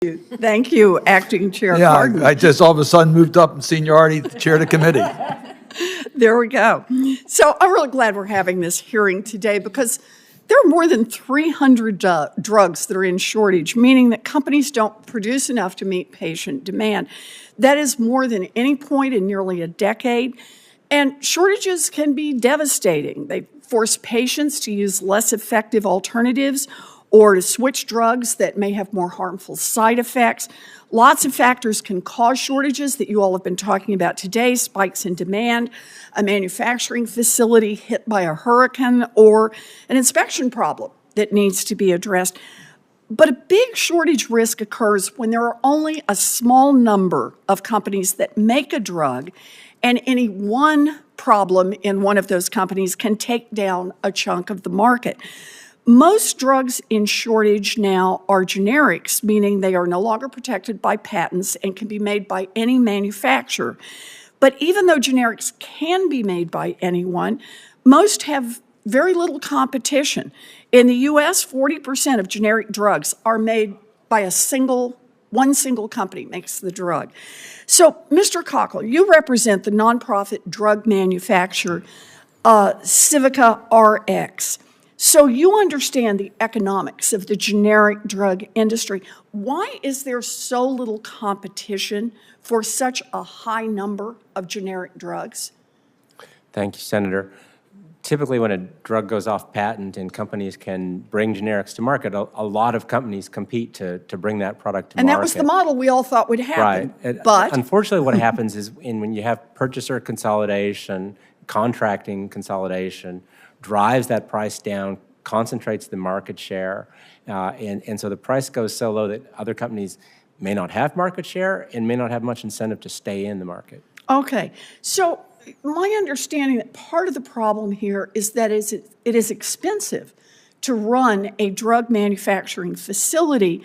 Thank you, Acting Chair Yeah, Cardin. I just all of a sudden moved up in seniority to chair the committee. There we go. So I'm really glad we're having this hearing today because there are more than 300 drugs that are in shortage, meaning that companies don't produce enough to meet patient demand. That is more than any point in nearly a decade. And shortages can be devastating. They force patients to use less effective alternatives or to switch drugs that may have more harmful side effects. Lots of factors can cause shortages that you all have been talking about today, spikes in demand, a manufacturing facility hit by a hurricane, or an inspection problem that needs to be addressed. But a big shortage risk occurs when there are only a small number of companies that make a drug, and any one problem in one of those companies can take down a chunk of the market. Most drugs in shortage now are generics, meaning they are no longer protected by patents and can be made by any manufacturer. But even though generics can be made by anyone, most have very little competition. In the U.S., 40% of generic drugs are made by one single company makes the drug. So, Mr. Cockle, you represent the nonprofit drug manufacturer Civica RX. So you understand the economics of the generic drug industry. Why is there so little competition for such a high number of generic drugs? Thank you, Senator. Typically, when a drug goes off patent and companies can bring generics to market, a lot of companies compete to bring that product to market. And that was the model we all thought would happen. Right. But unfortunately, what happens is when you have purchaser consolidation, contracting consolidation, drives that price down, concentrates the market share, and so the price goes so low that other companies may not have market share and may not have much incentive to stay in the market. okay, so my understanding that part of the problem here is that it is expensive to run a drug manufacturing facility.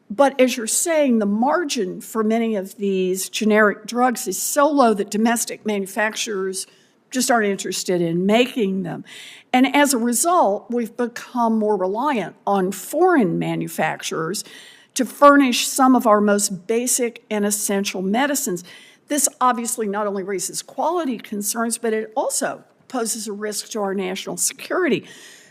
But as you're saying, the margin for many of these generic drugs is so low that domestic manufacturers just aren't interested in making them. And as a result, we've become more reliant on foreign manufacturers to furnish some of our most basic and essential medicines. This obviously not only raises quality concerns, but it also poses a risk to our national security.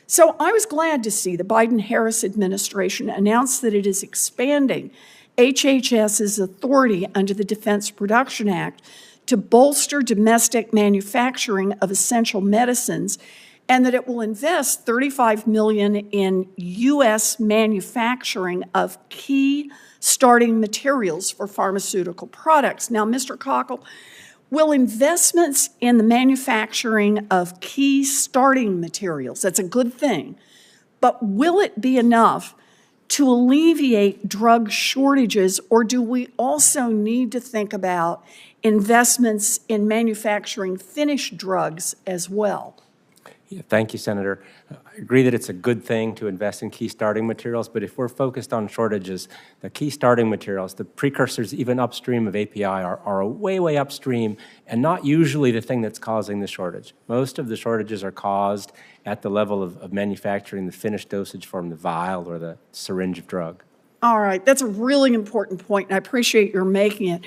So I was glad to see the Biden-Harris administration announce that it is expanding HHS's authority under the Defense Production Act to bolster domestic manufacturing of essential medicines, and that it will invest $35 million in U.S. manufacturing of key starting materials for pharmaceutical products. Now, Mr. Cockle, will investments in the manufacturing of key starting materials, that's a good thing, but will it be enough to alleviate drug shortages, or do we also need to think about investments in manufacturing finished drugs as well? Yeah, thank you, Senator. I agree that it's a good thing to invest in key starting materials, but if we're focused on shortages, the key starting materials, the precursors even upstream of API are way upstream and not usually the thing that's causing the shortage. Most of the shortages are caused at the level of manufacturing the finished dosage form, the vial or the syringe of drug. All right, that's a really important point, and I appreciate your making it.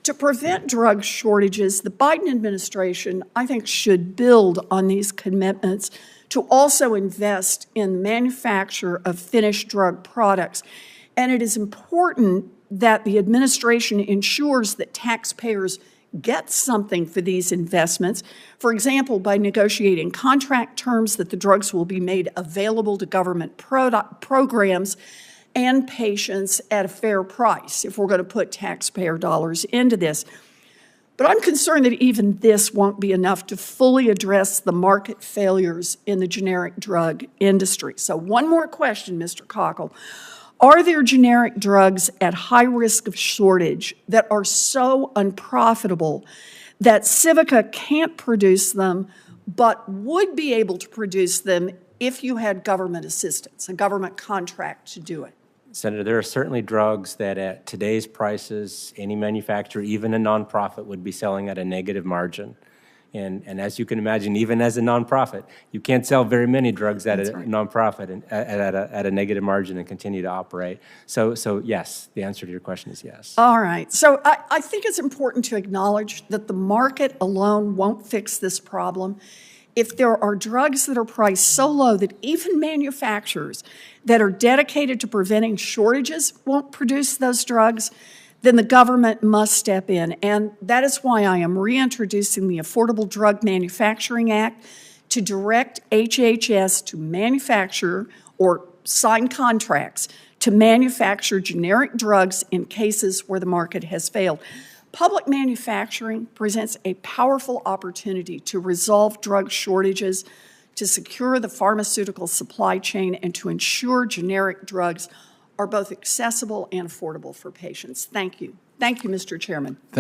To prevent drug shortages, the Biden administration, I think, should build on these commitments to also invest in the manufacture of finished drug products. And it is important that the administration ensures that taxpayers get something for these investments, for example, by negotiating contract terms that the drugs will be made available to government programs and patients at a fair price if we're going to put taxpayer dollars into this. But I'm concerned that even this won't be enough to fully address the market failures in the generic drug industry. So one more question, Mr. Cockle. Are there generic drugs at high risk of shortage that are so unprofitable that Civica can't produce them but would be able to produce them if you had government assistance, a government contract to do it? Senator, there are certainly drugs that at today's prices, any manufacturer, even a nonprofit, would be selling at a negative margin. And as you can imagine, even as a nonprofit, you can't sell very many drugs at a nonprofit and at a negative margin and continue to operate. So yes, the answer to your question is yes. All right. So I think it's important to acknowledge that the market alone won't fix this problem. If there are drugs that are priced so low that even manufacturers that are dedicated to preventing shortages won't produce those drugs, then the government must step in. And that is why I am reintroducing the Affordable Drug Manufacturing Act to direct HHS to manufacture or sign contracts to manufacture generic drugs in cases where the market has failed. Public manufacturing presents a powerful opportunity to resolve drug shortages, to secure the pharmaceutical supply chain, and to ensure generic drugs are both accessible and affordable for patients. Thank you. Thank you, Mr. Chairman.